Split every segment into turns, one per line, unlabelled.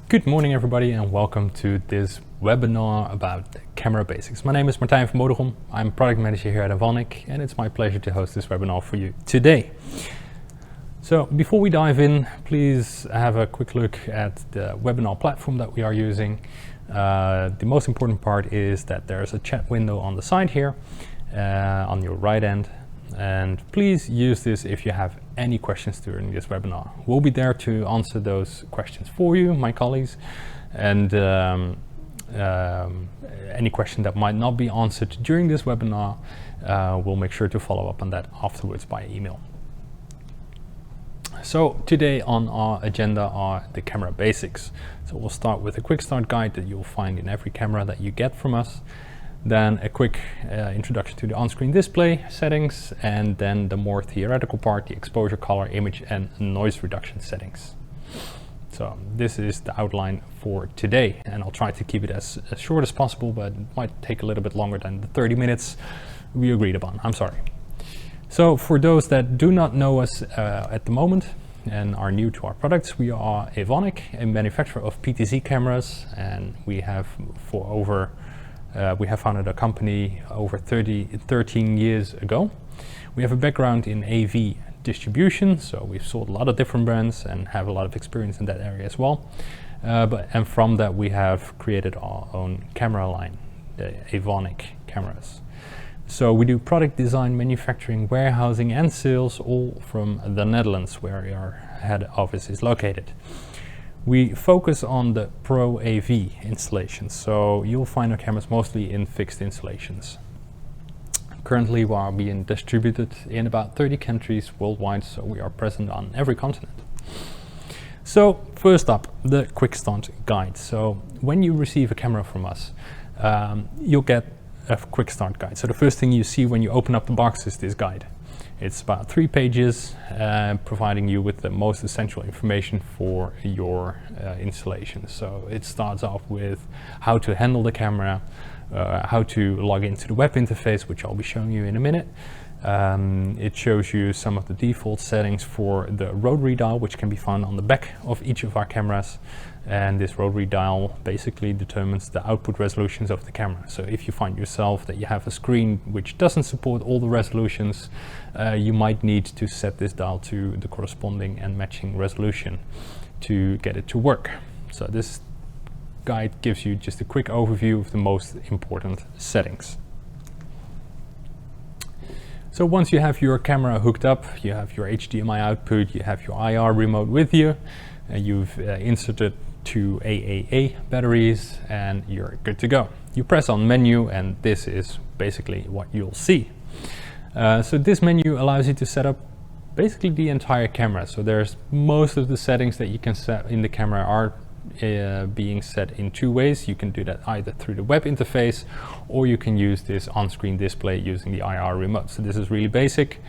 Good morning everybody and welcome to this webinar about camera basics. My name is Martijn van Moderom. I'm product manager here at Evonik and it's my pleasure to host this webinar for you today. So before we dive in, please have a quick look at the webinar platform that we are using. The most important part is that there's a chat window on the side here on your right end. And please use this if you have any questions during this webinar. We'll be there to answer those questions for you, my colleagues, and any question that might not be answered during this webinar, we'll make sure to follow up on that afterwards by email. So today on our agenda are the camera basics. So we'll start with a quick start guide that you'll find in every camera that you get from us. Then a quick introduction to the on-screen display settings, and then the more theoretical part, the exposure, color, image, and noise reduction settings. So this is the outline for today, and I'll try to keep it as short as possible, but it might take a little bit longer than the 30 minutes we agreed upon. I'm sorry. So for those that do not know us at the moment and are new to our products, we are Evonik, a manufacturer of PTZ cameras, and we have founded a company over 13 years ago. We have a background in AV distribution, so we've sold a lot of different brands and have a lot of experience in that area as well. And from that we have created our own camera line, the Evonik cameras. So we do product design, manufacturing, warehousing and sales, all from the Netherlands, where our head office is located. We focus on the Pro AV installations, so you'll find our cameras mostly in fixed installations. Currently we are being distributed in about 30 countries worldwide, so we are present on every continent. So first up, the quick start guide. So when you receive a camera from us, you'll get a quick start guide. So the first thing you see when you open up the box is this guide. It's about 3 pages, providing you with the most essential information for your installation. So it starts off with how to handle the camera, how to log into the web interface, which I'll be showing you in a minute. It shows you some of the default settings for the rotary dial, which can be found on the back of each of our cameras. And this rotary dial basically determines the output resolutions of the camera. So if you find yourself that you have a screen which doesn't support all the resolutions, you might need to set this dial to the corresponding and matching resolution to get it to work. So this guide gives you just a quick overview of the most important settings. So once you have your camera hooked up, you have your HDMI output, you have your IR remote with you, and you've inserted 2 AAA batteries, and you're good to go. You press on menu and this is basically what you'll see. So this menu allows you to set up basically the entire camera. So there's most of the settings that you can set in the camera are being set in 2 ways. You can do that either through the web interface, or you can use this on-screen display using the IR remote. So this is really basic.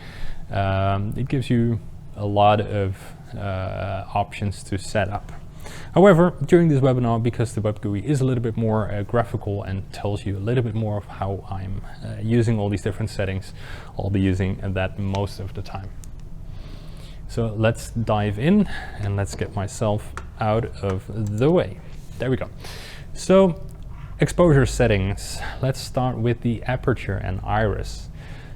It gives you a lot of options to set up. However, during this webinar, because the web GUI is a little bit more graphical and tells you a little bit more of how I'm using all these different settings, I'll be using that most of the time. So let's dive in and let's get myself out of the way. There we go. So exposure settings. Let's start with the aperture and iris.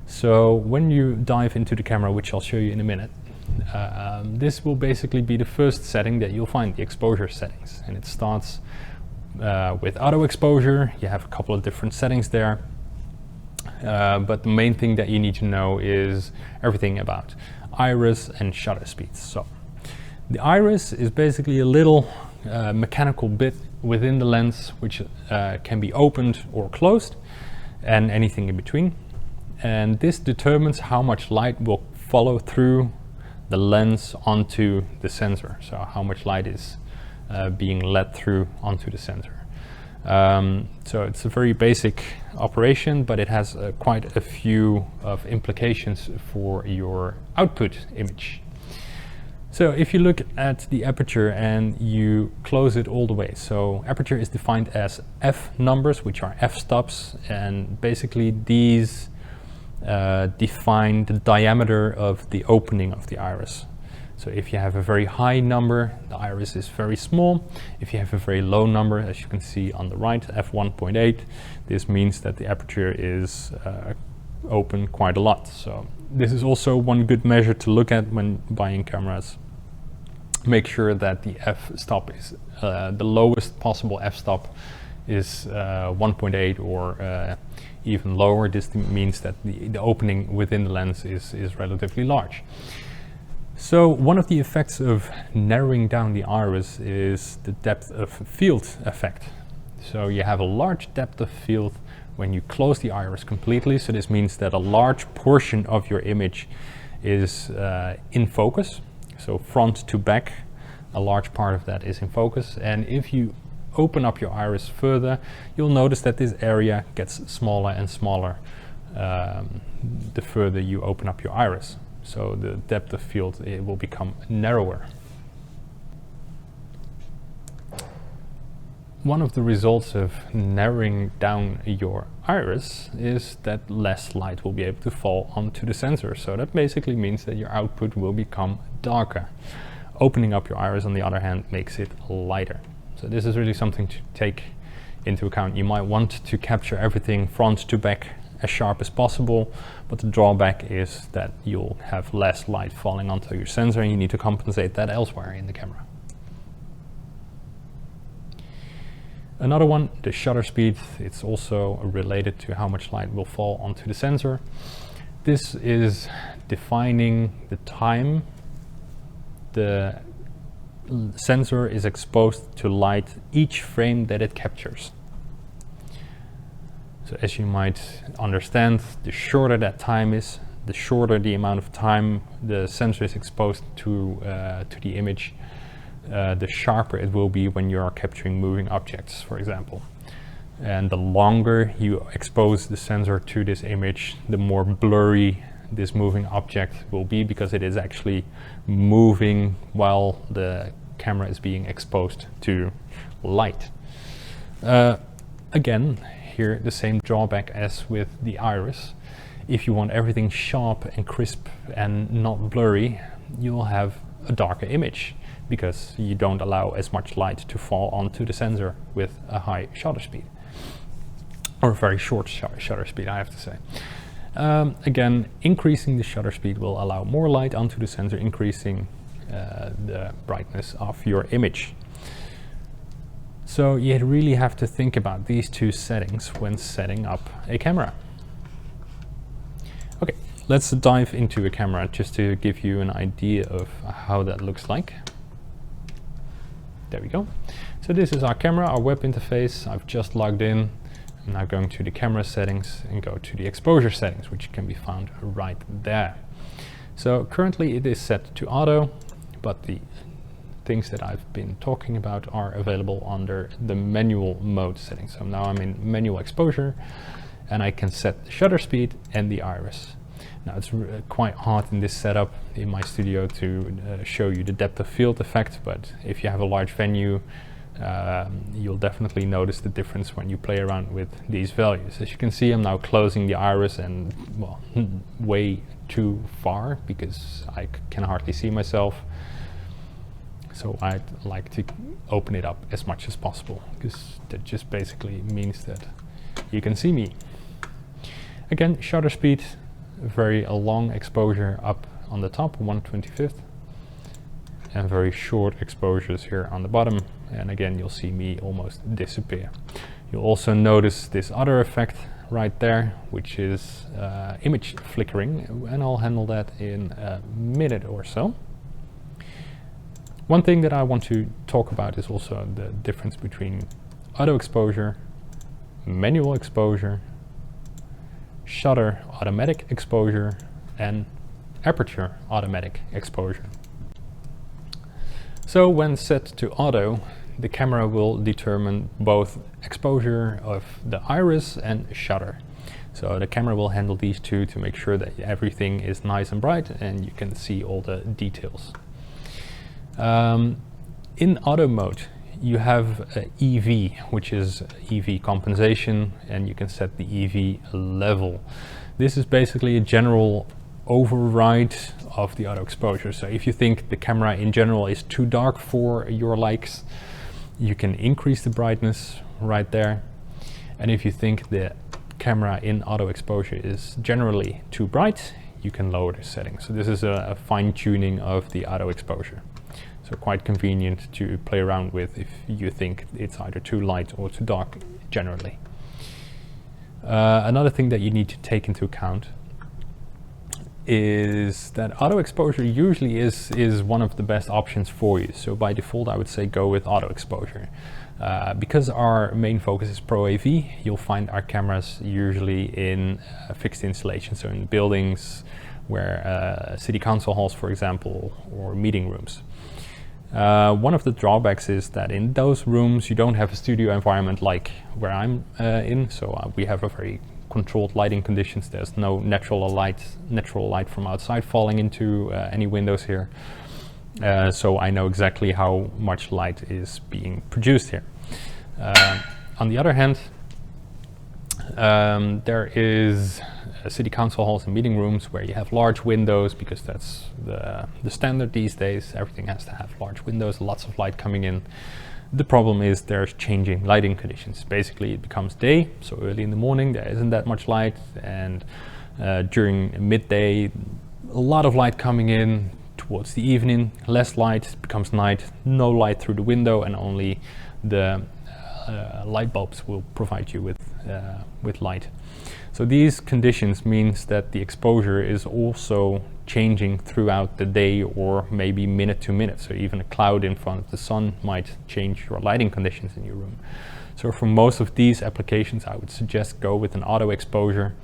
So when you dive into the camera, which I'll show you in a minute, this will basically be the first setting that you'll find, the exposure settings. And it starts with auto exposure. You have a couple of different settings there. But the main thing that you need to know is everything about iris and shutter speeds. So the iris is basically a little mechanical bit within the lens which can be opened or closed, and anything in between. And this determines how much light will follow through the lens onto the sensor. So how much light is being let through onto the sensor. So it's a very basic operation, but it has quite a few of implications for your output image. So if you look at the aperture and you close it all the way, so aperture is defined as f numbers, which are f-stops, and basically these define the diameter of the opening of the iris. So if you have a very high number, the iris is very small. If you have a very low number, as you can see on the right, f1.8, this means that the aperture is open quite a lot. So this is also one good measure to look at when buying cameras. Make sure that the f-stop is the lowest possible f-stop is 1.8 or even lower. This means that the opening within the lens is relatively large. So one of the effects of narrowing down the iris is the depth of field effect. So you have a large depth of field when you close the iris completely. So this means that a large portion of your image is in focus. So front to back, a large part of that is in focus. And if you open up your iris further, you'll notice that this area gets smaller and smaller the further you open up your iris. So the depth of field, it will become narrower. One of the results of narrowing down your iris is that less light will be able to fall onto the sensor. So that basically means that your output will become darker. Opening up your iris, on the other hand, makes it lighter. So this is really something to take into account. You might want to capture everything front to back as sharp as possible, but the drawback is that you'll have less light falling onto your sensor and you need to compensate that elsewhere in the camera. Another one, the shutter speed. It's also related to how much light will fall onto the sensor. This is defining the time the sensor is exposed to light each frame that it captures. So as you might understand, the shorter that time is, the shorter the amount of time the sensor is exposed to the image, the sharper it will be when you are capturing moving objects, for example. And the longer you expose the sensor to this image, the more blurry this moving object will be, because it is actually moving while the camera is being exposed to light. Again, here the same drawback as with the iris. If you want everything sharp and crisp and not blurry, you'll have a darker image because you don't allow as much light to fall onto the sensor with a high shutter speed, or a very short shutter speed, I have to say. Again, increasing the shutter speed will allow more light onto the sensor, increasing the brightness of your image. So you really have to think about these two settings when setting up a camera. Okay, let's dive into a camera just to give you an idea of how that looks like. There we go. So this is our camera, our web interface. I've just logged in. I'm now going to the camera settings and go to the exposure settings, which can be found right there. So currently it is set to auto, but the things that I've been talking about are available under the manual mode settings. So now I'm in manual exposure and I can set the shutter speed and the iris. Now it's quite hard in this setup in my studio to show you the depth of field effect, but if you have a large venue, you'll definitely notice the difference when you play around with these values. As you can see, I'm now closing the iris and, well, way too far because I can hardly see myself. So I'd like to open it up as much as possible, because that just basically means that you can see me. Again, shutter speed, very long exposure up on the top, 1/25th, and very short exposures here on the bottom. And again, you'll see me almost disappear. You'll also notice this other effect right there, which is image flickering, and I'll handle that in a minute or so. One thing that I want to talk about is also the difference between auto exposure, manual exposure, shutter automatic exposure, and aperture automatic exposure. So when set to auto, the camera will determine both exposure of the iris and shutter. So the camera will handle these two to make sure that everything is nice and bright and you can see all the details. In auto mode, you have EV, which is EV compensation, and you can set the EV level. This is basically a general override of the auto exposure. So if you think the camera in general is too dark for your likes, you can increase the brightness right there. And if you think the camera in auto exposure is generally too bright, you can lower the settings. So this is a fine tuning of the auto exposure. So quite convenient to play around with if you think it's either too light or too dark generally. Another thing that you need to take into account is that auto exposure usually is one of the best options for you. So by default, I would say go with auto exposure. Because our main focus is Pro AV, you'll find our cameras usually in fixed installation, so in buildings where city council halls, for example, or meeting rooms. One of the drawbacks is that in those rooms you don't have a studio environment like where I'm in, so we have a very controlled lighting conditions. There's no natural light from outside falling into any windows here. So I know exactly how much light is being produced here. On the other hand, there is city council halls and meeting rooms where you have large windows, because that's the standard these days. Everything has to have large windows, lots of light coming in. The problem is there's changing lighting conditions. Basically, it becomes day, so early in the morning there isn't that much light, and during midday, a lot of light coming in. Towards the evening, less light, it becomes night, no light through the window, and only the light bulbs will provide you with light. So these conditions means that the exposure is also changing throughout the day, or maybe minute to minute. So even a cloud in front of the sun might change your lighting conditions in your room. So for most of these applications, I would suggest go with an auto exposure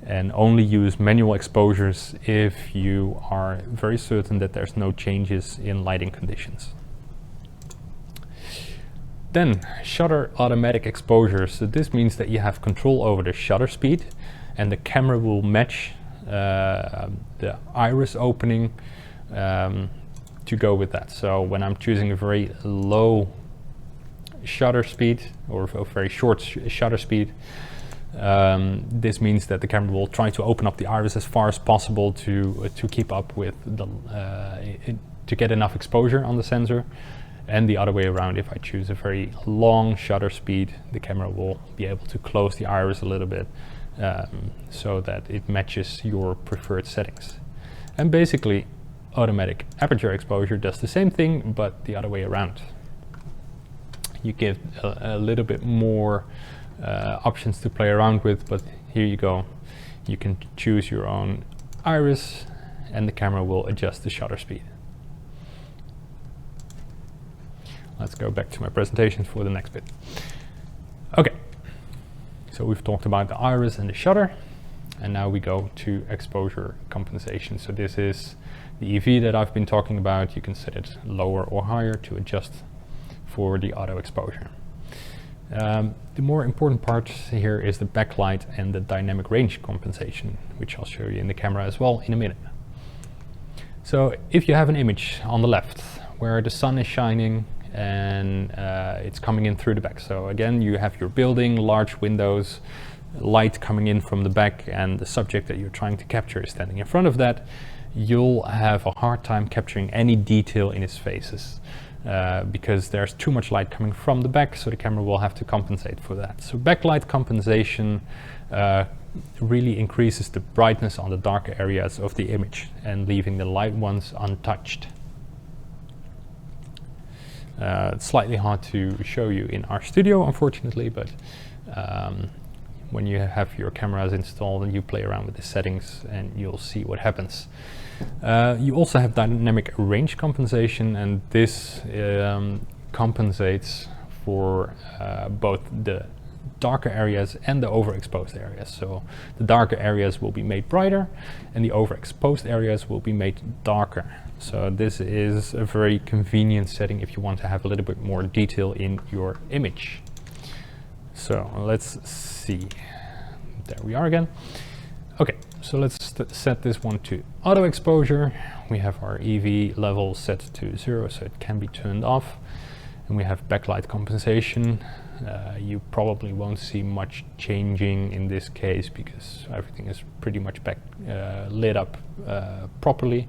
and only use manual exposures if you are very certain that there's no changes in lighting conditions. Then shutter automatic exposure. So this means that you have control over the shutter speed, and the camera will match the iris opening to go with that. So when I'm choosing a very low shutter speed or a very short shutter speed, this means that the camera will try to open up the iris as far as possible to keep up with the to get enough exposure on the sensor. And the other way around, if I choose a very long shutter speed, the camera will be able to close the iris a little bit so that it matches your preferred settings. And basically, automatic aperture exposure does the same thing, but the other way around. You give a little bit more options to play around with, but here you go. You can choose your own iris, and the camera will adjust the shutter speed. Let's go back to my presentation for the next bit. Okay, so we've talked about the iris and the shutter, and now we go to exposure compensation. So this is the EV that I've been talking about. You can set it lower or higher to adjust for the auto exposure. The more important part here is the backlight and the dynamic range compensation, which I'll show you in the camera as well in a minute. So if you have an image on the left where the sun is shining and it's coming in through the back. So again, you have your building, large windows, light coming in from the back, and the subject that you're trying to capture is standing in front of that. You'll have a hard time capturing any detail in its faces because there's too much light coming from the back, so the camera will have to compensate for that. So backlight compensation really increases the brightness on the darker areas of the image and leaving the light ones untouched. It's slightly hard to show you in our studio, unfortunately, but when you have your cameras installed and you play around with the settings, and you'll see what happens. You also have dynamic range compensation, and this compensates for both the darker areas and the overexposed areas. So the darker areas will be made brighter and the overexposed areas will be made darker. So this is a very convenient setting if you want to have a little bit more detail in your image. So let's see. There we are again. Okay, so let's set this one to auto exposure. We have our EV level set to 0, so it can be turned off. And we have backlight compensation You probably won't see much changing in this case because everything is pretty much lit up properly.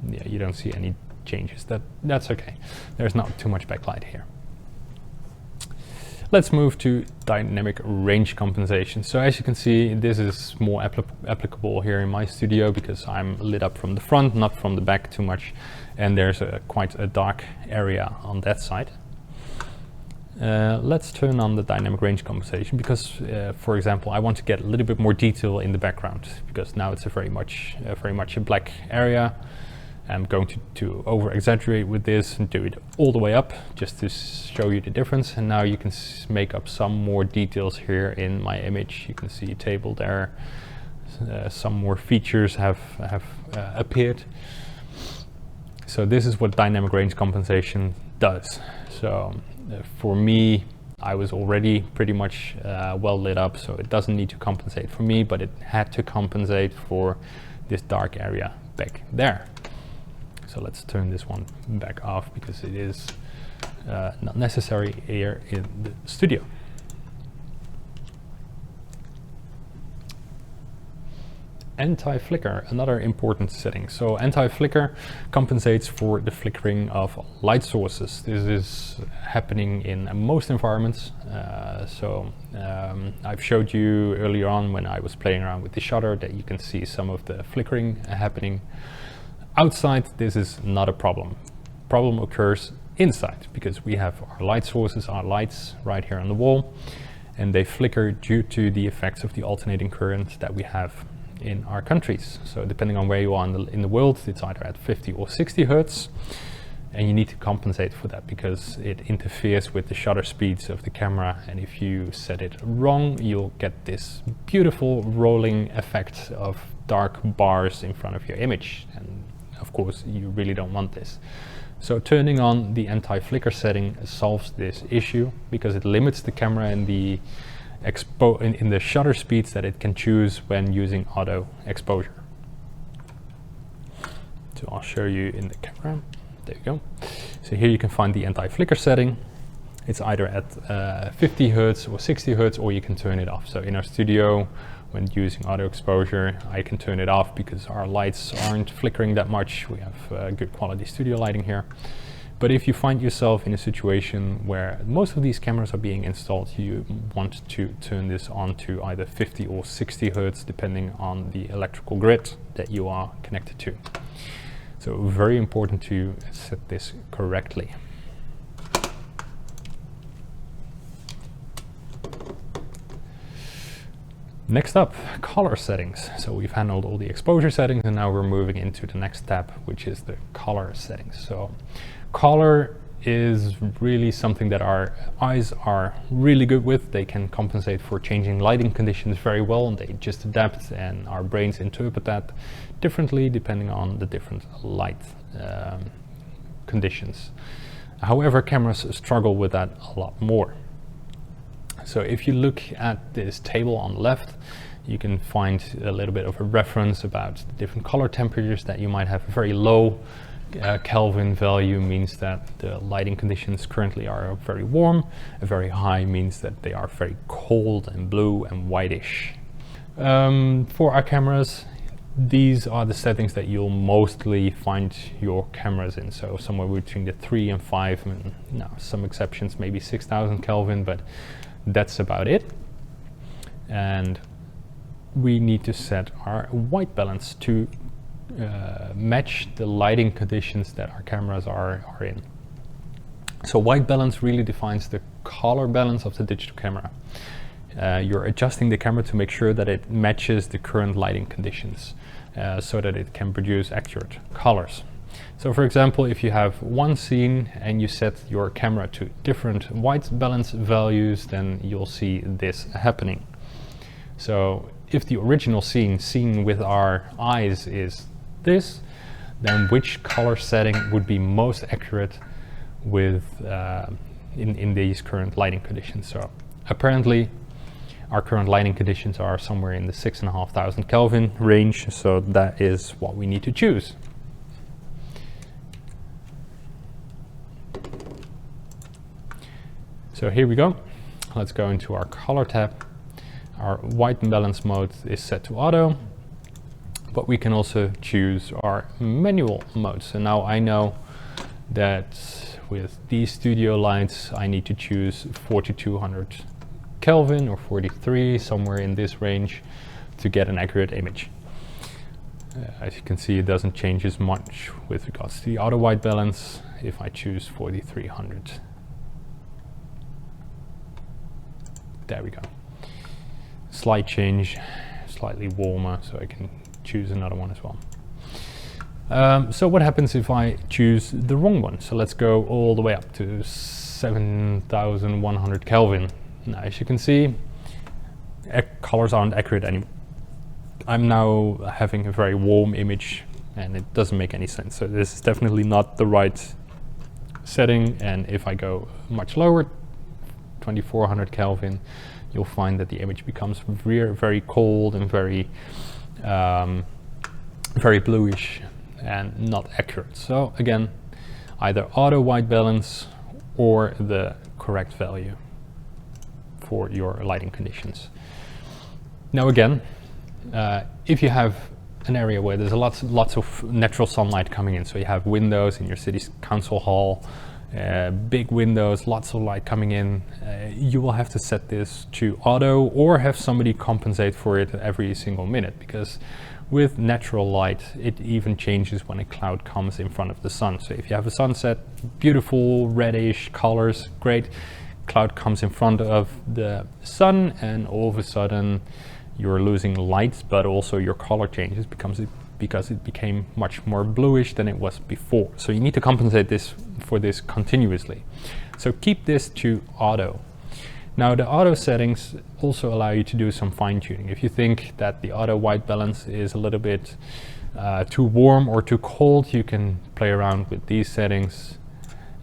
Yeah, you don't see any changes. That's okay. There's not too much backlight here. Let's move to dynamic range compensation. So as you can see, this is more applicable here in my studio because I'm lit up from the front, not from the back too much, and there's quite a dark area on that side. Let's turn on the dynamic range compensation because, for example, I want to get a little bit more detail in the background because now it's a very much a black area. I'm going to over exaggerate with this and do it all the way up just to show you the difference. And now you can make up some more details here in my image. You can see a table there. Some more features have appeared. So this is what dynamic range compensation does. So for me, I was already pretty much well lit up, so it doesn't need to compensate for me, but it had to compensate for this dark area back there. So let's turn this one back off because it is not necessary here in the studio. Anti-flicker, another important setting. So anti-flicker compensates for the flickering of light sources. This is happening in most environments. I've showed you earlier on when I was playing around with the shutter that you can see some of the flickering happening. Outside, this is not a problem. Problem occurs inside because we have our light sources, our lights right here on the wall, and they flicker due to the effects of the alternating current that we have in our countries. So depending on where you are in the world, it's either at 50 or 60 hertz, and you need to compensate for that because it interferes with the shutter speeds of the camera, and if you set it wrong, you'll get this beautiful rolling effect of dark bars in front of your image, and of course you really don't want this. So turning on the anti-flicker setting solves this issue because it limits the camera in the shutter speeds that it can choose when using auto exposure. So I'll show you in the camera. There you go. So here you can find the anti-flicker setting. It's either at 50 hertz or 60 hertz, or you can turn it off. So in our studio, when using auto exposure, I can turn it off because our lights aren't flickering that much. We have good quality studio lighting here. But if you find yourself in a situation where most of these cameras are being installed, you want to turn this on to either 50 or 60 hertz, depending on the electrical grid that you are connected to. So very important to set this correctly. Next up, color settings. So we've handled all the exposure settings, and now we're moving into the next tab, which is the color settings. So color is really something that our eyes are really good with. They can compensate for changing lighting conditions very well, and they just adapt, and our brains interpret that differently depending on the different light conditions. However, cameras struggle with that a lot more. So if you look at this table on the left, you can find a little bit of a reference about the different color temperatures that you might have. A very low Kelvin value means that the lighting conditions currently are very warm. A very high means that they are very cold and blue and whitish. For our cameras, these are the settings that you'll mostly find your cameras in. So somewhere between the 3 and 5, and some exceptions, maybe 6,000 Kelvin, but that's about it. And we need to set our white balance to match the lighting conditions that our cameras are in. So white balance really defines the color balance of the digital camera. You're adjusting the camera to make sure that it matches the current lighting conditions so that it can produce accurate colors. So for example, if you have one scene and you set your camera to different white balance values, then you'll see this happening. So if the original scene seen with our eyes is this, then which color setting would be most accurate with in these current lighting conditions? So apparently our current lighting conditions are somewhere in the 6,500 Kelvin range, so that is what we need to choose. So here we go. Let's go into our color tab. Our white balance mode is set to auto, but we can also choose our manual mode. So now I know that with these studio lights, I need to choose 4200 Kelvin or 43, somewhere in this range, to get an accurate image. As you can see, it doesn't change as much with regards to the auto white balance if I choose 4300. There we go. Slight change, slightly warmer, so I can choose another one as well. So what happens if I choose the wrong one? So let's go all the way up to 7100 Kelvin. Now, as you can see, colors aren't accurate anymore. I'm now having a very warm image and it doesn't make any sense. So this is definitely not the right setting. And if I go much lower, 2400 Kelvin, you'll find that the image becomes very cold and very bluish and not accurate. So again, either auto white balance or the correct value for your lighting conditions. Now again, if you have an area where there's lots of natural sunlight coming in, so you have windows in your city's council hall, big windows, lots of light coming in, you will have to set this to auto or have somebody compensate for it every single minute, because with natural light it even changes when a cloud comes in front of the sun. So if you have a sunset, beautiful reddish colors, great, cloud comes in front of the sun and all of a sudden you're losing light, but also your color changes because it became much more bluish than it was before. So you need to compensate for this continuously. So keep this to auto. Now the auto settings also allow you to do some fine tuning. If you think that the auto white balance is a little bit too warm or too cold, you can play around with these settings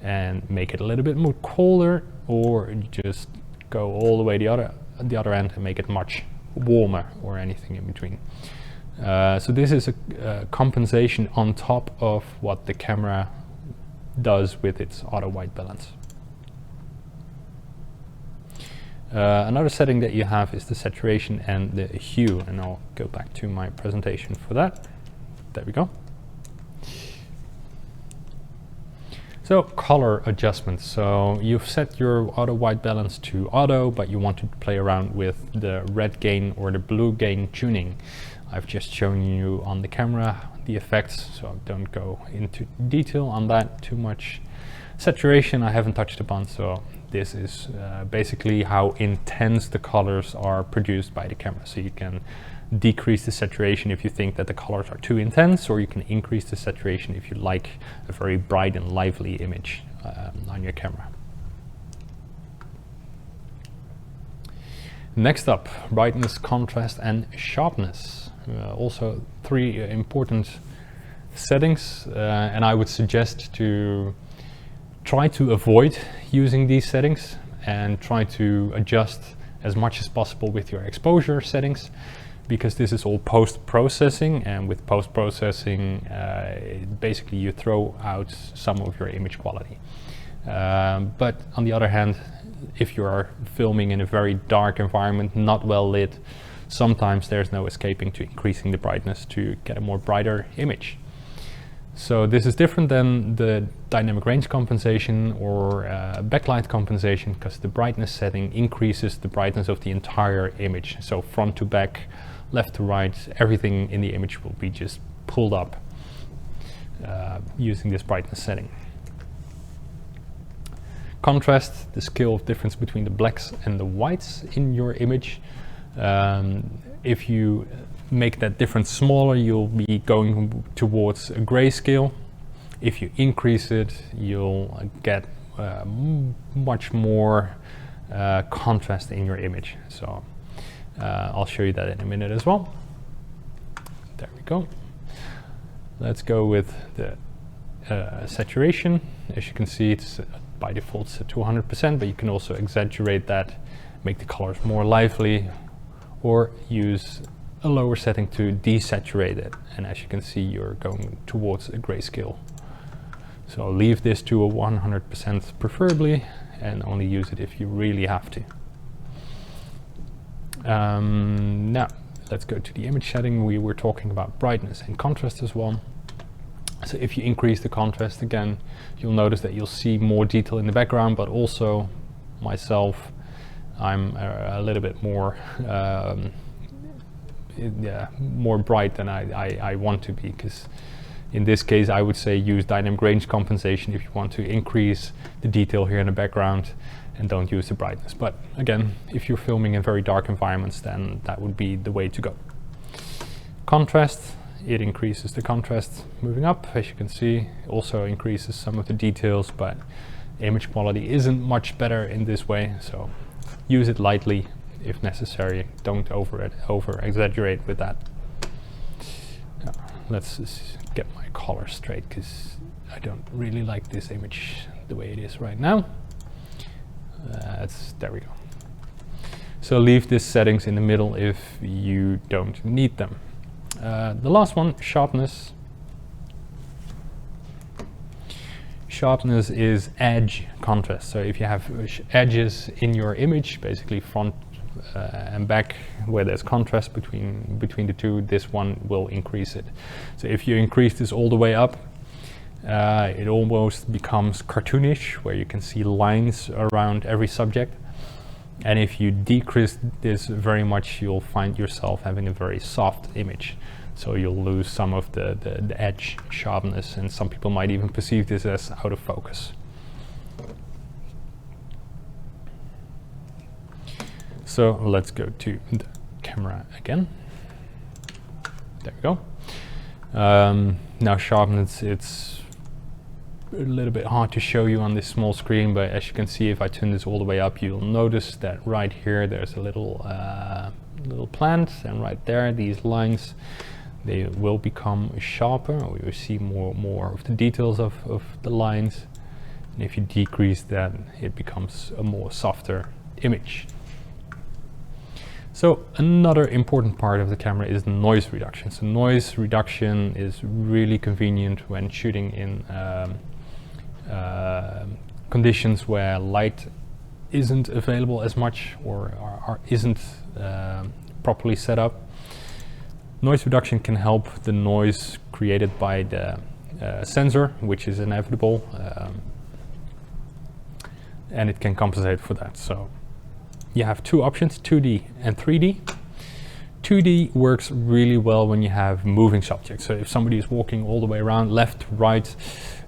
and make it a little bit more colder, or just go all the way the other end and make it much warmer, or anything in between. So this is a compensation on top of what the camera does with its auto white balance. Another setting that you have is the saturation and the hue, and I'll go back to my presentation for that. There we go. So color adjustments. So you've set your auto white balance to auto, but you want to play around with the red gain or the blue gain tuning. I've just shown you on the camera the effects, so don't go into detail on that too much. Saturation I haven't touched upon, so this is basically how intense the colors are produced by the camera. So you can decrease the saturation if you think that the colors are too intense, or you can increase the saturation if you like a very bright and lively image on your camera. Next up, brightness, contrast and sharpness. Also three important settings, and I would suggest to try to avoid using these settings and try to adjust as much as possible with your exposure settings, because this is all post-processing, and with post-processing basically you throw out some of your image quality. But on the other hand, if you are filming in a very dark environment, not well lit, sometimes there's no escaping to increasing the brightness to get a more brighter image. So this is different than the dynamic range compensation or backlight compensation, because the brightness setting increases the brightness of the entire image. So front to back, left to right, everything in the image will be just pulled up using this brightness setting. Contrast, the scale of difference between the blacks and the whites in your image. If you make that difference smaller, you'll be going towards a grayscale. If you increase it, you'll get much more contrast in your image. So I'll show you that in a minute as well. There we go. Let's go with the saturation. As you can see, it's by default set to 100%, but you can also exaggerate that, make the colors more lively, or use a lower setting to desaturate it. And as you can see, you're going towards a grayscale. So I'll leave this to a 100% preferably, and only use it if you really have to. Now let's go to the image setting. We were talking about brightness and contrast as well. So if you increase the contrast again, you'll notice that you'll see more detail in the background, but also myself, I'm a little bit more more bright than I want to be, because in this case I would say use dynamic range compensation if you want to increase the detail here in the background, and don't use the brightness. But again, if you're filming in very dark environments, then that would be the way to go. Contrast, it increases the contrast moving up, as you can see. Also increases some of the details, but image quality isn't much better in this way, so use it lightly if necessary. Don't over exaggerate with that. Now, let's get my color straight, because I don't really like this image the way it is right now. There we go. So leave these settings in the middle if you don't need them. The last one, sharpness. Sharpness is edge contrast. So if you have edges in your image, basically front and back, where there's contrast between the two, this one will increase it. So if you increase this all the way up, it almost becomes cartoonish, where you can see lines around every subject. And if you decrease this very much, you'll find yourself having a very soft image. So you'll lose some of the edge sharpness, and some people might even perceive this as out of focus. So let's go to the camera again. There we go. Now sharpness, it's a little bit hard to show you on this small screen, but as you can see, if I turn this all the way up, you'll notice that right here there's a little plant, and right there these lines, they will become sharper. We will see more of the details of the lines, and if you decrease that, it becomes a more softer image. So another important part of the camera is noise reduction. So noise reduction is really convenient when shooting in conditions where light isn't available as much, or isn't properly set up. Noise reduction can help the noise created by the sensor, which is inevitable, and it can compensate for that. So you have two options, 2D and 3D. 2D works really well when you have moving subjects. So if somebody is walking all the way around, left, right,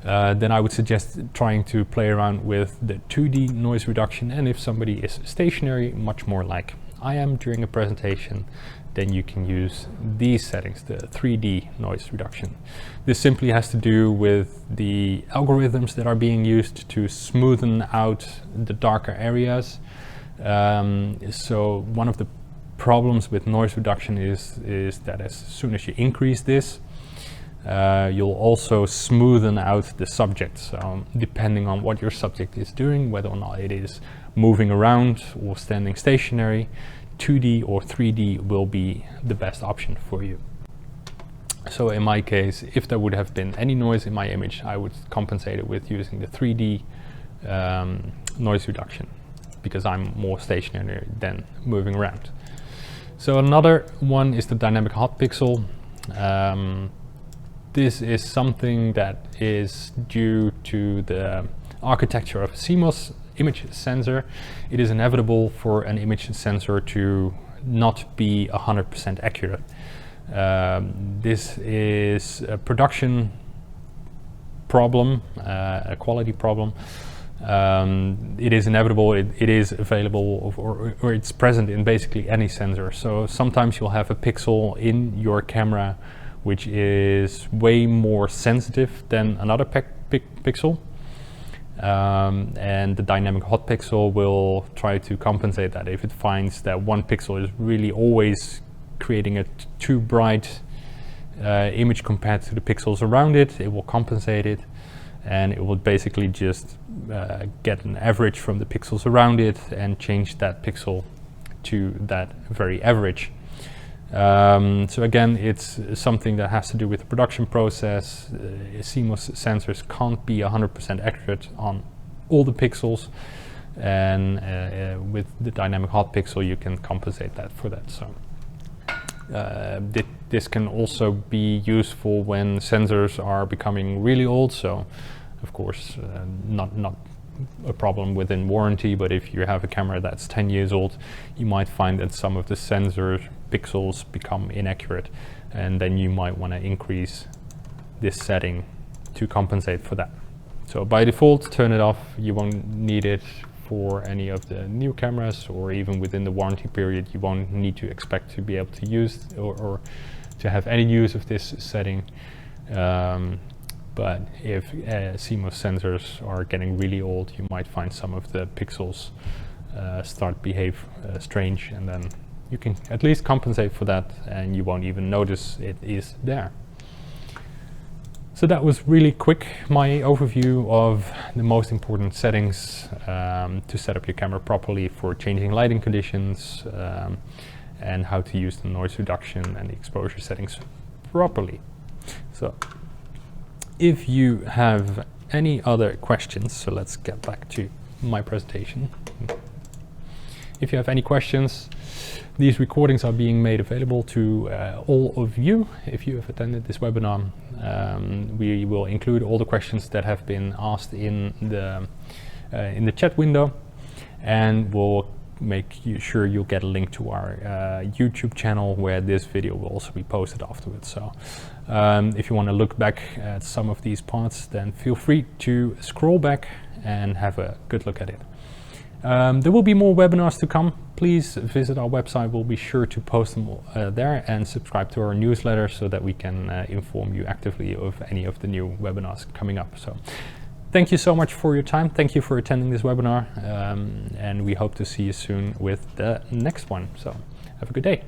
then I would suggest trying to play around with the 2D noise reduction. And if somebody is stationary, much more like I am during a presentation, then you can use these settings, the 3D noise reduction. This simply has to do with the algorithms that are being used to smoothen out the darker areas. So one of the problems with noise reduction is that as soon as you increase this, you'll also smoothen out the subject. So depending on what your subject is doing, whether or not it is moving around or standing stationary, 2D or 3D will be the best option for you. So in my case, if there would have been any noise in my image, I would compensate it with using the 3D noise reduction, because I'm more stationary than moving around. So another one is the dynamic hot pixel. This is something that is due to the architecture of a CMOS image sensor. It is inevitable for an image sensor to not be 100% accurate. This is a production problem, a quality problem. It is inevitable, it is available, or it's present in basically any sensor. So sometimes you'll have a pixel in your camera which is way more sensitive than another pixel. And the dynamic hot pixel will try to compensate that. If it finds that one pixel is really always creating a too bright image compared to the pixels around it, it will compensate it, and it will basically just get an average from the pixels around it and change that pixel to that very average. So again, it's something that has to do with the production process. CMOS sensors can't be 100% accurate on all the pixels. and with the dynamic hot pixel you can compensate that for that. So this can also be useful when sensors are becoming really old. So of course not a problem within warranty, but if you have a camera that's 10 years old, you might find that some of the sensor pixels become inaccurate, and then you might want to increase this setting to compensate for that. So by default, turn it off. You won't need it for any of the new cameras, or even within the warranty period you won't need to expect to be able to use or to have any use of this setting. But if CMOS sensors are getting really old, you might find some of the pixels start behave strange, and then you can at least compensate for that and you won't even notice it is there. So that was really quick, my overview of the most important settings to set up your camera properly for changing lighting conditions, and how to use the noise reduction and the exposure settings properly. So if you have any other questions, so let's get back to my presentation. If you have any questions, these recordings are being made available to all of you. If you have attended this webinar, we will include all the questions that have been asked in the chat window, and we'll make sure you'll get a link to our YouTube channel where this video will also be posted afterwards. So if you want to look back at some of these parts, then feel free to scroll back and have a good look at it. There will be more webinars to come. Please visit our website. We'll be sure to post them there, and subscribe to our newsletter so that we can inform you actively of any of the new webinars coming up. So thank you so much for your time. Thank you for attending this webinar, and we hope to see you soon with the next one. So have a good day.